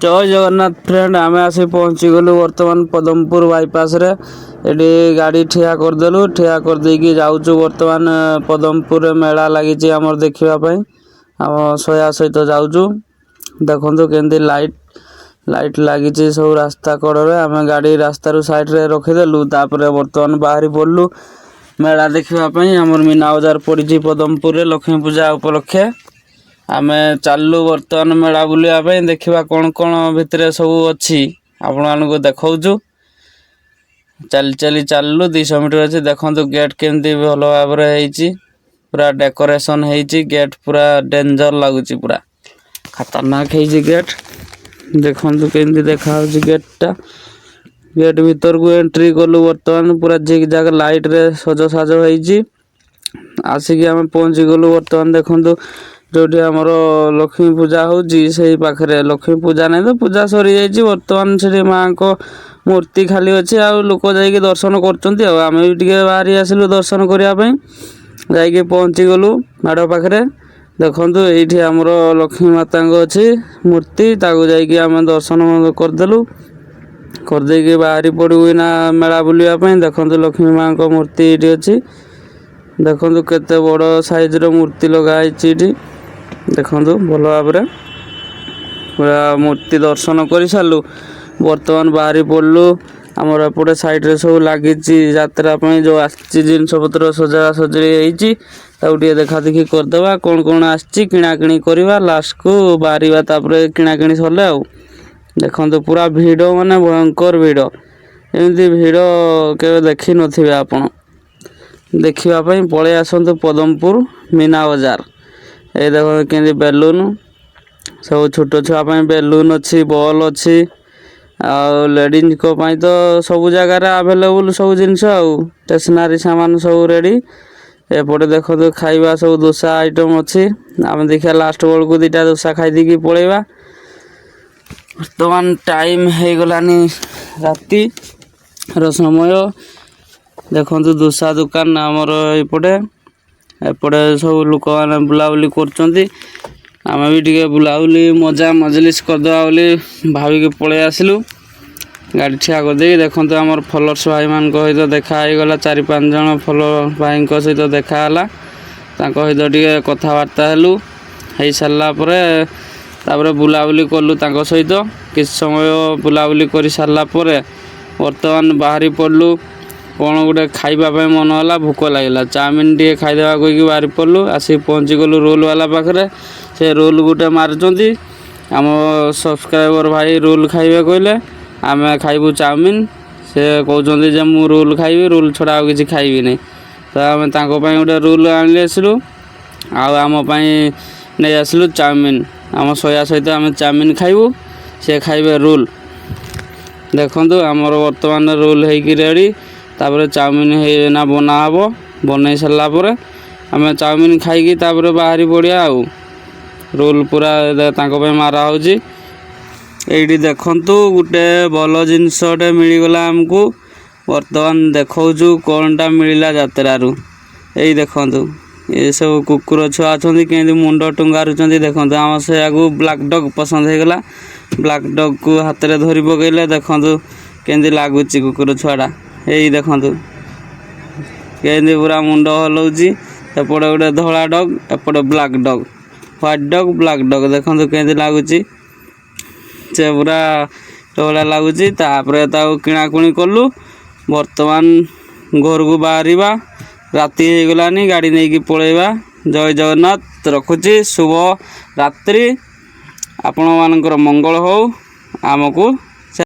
जय जगन्नाथ फ्रेंड आम आसी पहुँची गलु बर्तमान पदमपुर बाईपास रे एटी गाड़ी ठिया करदेलु ठिया कर देकी जाऊचु बर्तमान पदमपुर मेला लगी आमर देखापी आम सया सहित जाऊचु देखु केमती लाइट लाइट लगी सब रास्ता कड़े आम गाड़ी रास्तार साइड रे रखीदेलु तापर बर्तमान बाहरी पड़लु मेला देखापी आमर मीना बजार पड़ी पदमपुर लक्ष्मी पूजा उपलक्षे आमे चालू बर्तमान मेला बुलाया देखा कौन कौन भितर सब अच्छी आपण को देखु चली चली चलू 200 मीटर अच्छी देखो गेट केमती भल भाव पूरा डेकोरेशन होती गेट पूरा डेंजर लगुच पूरा खतरनाक है गेट देखो केमती देखा गेटा गेट भीतर को एंट्री कलु बर्तमान पूरा जिग जाग लाइट रे सज साज होती आसिक आम पहुँची गलु बर्तमान देखु जो आमर लक्ष्मी पूजा होती पाखे लक्ष्मी पूजा नहीं तो पूजा सरी जाइए बर्तमान से माँ को मूर्ति खाली अच्छे आ लोक जा दर्शन करें भी बाहरी आसलु दर्शन करने जा पहुँची गलु माड़ पाखे देखु ये आमर लक्ष्मी माता अच्छी मूर्ति जाम दर्शन करदेलु करदे बाहरी पड़ू ना मेला बुलायापी देखु लक्ष्मी माँ को मूर्ति ये अच्छी देखु केते बड़ साइज रो मूर्ति लगाई देखु भल भाव पूरा मूर्ति दर्शन कर सारू बर्तमान बाहरी पड़लु आमर एपटे साइड रे सब लगी यात्रा जो आसी जिनस पत्र सजा सजी होती देखा देखी करदे कौन कौन आसी किणाकिणी करवा लास्ट को बाहर किणाकिणी सरले आउ देखो पूरा भिड़ माने भयंकर भिड़ एमती भिड़ के देखी नथिबे आपण देखापी पलि आसतु पदमपुर मीना बजार ये देखो केमती बेलून सब छोट छुआ बेलून अच्छी बॉल अच्छी लेडीज को तो सब जगार आवेलेबल सब जिनस स्टेशनरी सामान सब रेडी एपटे देखो खाइबा सब दोसा आइटम अच्छी आम देखा लास्ट बेल को 2टा दोसा खाई पलैबा बर्तमान टाइम हो गलानी राति समय देखो दोसा दुकान आमर एपटे एपटे सब लोक मैंने बुलाबुली करें भी टे बुलाबुली मजा मजलिस करदे बोली भाविक पलि आसलु गाड़ी ठिया करदे देखो आमर फॉलोअर्स भाई मान सहित देखागला 4-5 जन फॉलोअर भाई सहित देखाला सहित टे कथबार्ता हेलु हो सारापर बुलाबुली कलु सहित किछ समय बुलाबुली कर सारापर बर्तमान बाहरी पड़लु कौन गोटे खाइबापी मन है भोक लगे चाउमिन टे खाईदेवा कहीकि बाहरी पड़लु आसिक पहुँची गलु रोल वाला पाखे से रोल गोटे मार्चंती आम सब्सक्राइबर भाई रोल खाइबे कहले आम खाइबू चाउमिन से कहते जे मु रोल खाइबी रोल छड़ा आ कि खाइबी नहीं तो आम गोटे रोल आनी आसलु आम नहीं आसलु चाउमिन आम सोया सहित आम चाउमिन खाइबू से खाइबे रोल देखु आमर बर्तमान रोल होगी रेडी तापर चाउमिन ना बना हे बन सारापर आम चाउमिन खाई बाहरी पड़िया आउ रोल पूरा मारा होती देखु गोटे भल जिनसटे मिलगला आमको बर्तमान देखु कौनटा मिलला यात्रारू यही देखु ये सब कुकुर छुआ अच्छा केमती मुंड टुंगारुंच देखो आम से आगू ब्लैक डग पसंद होगला ब्लैक डग को हाथ में धरी पकड़े देखु केमती लगुच कुकुर छुआटा यही देखु केमती पूरा मुंड हलाउची एपटे गोटे धला डग एपटे ब्लैक डग व्हाइट डग ब्लैक डग देखु केमती लगुच से पूरा भाया लगुच किणाकुणी कलु बर्तमान घर को बाहर राति हो गलानी गाड़ी नहीं कि पलैबा जय जगन्नाथ रखुची शुभ रात्रि आपण मानकर मंगल हो आमको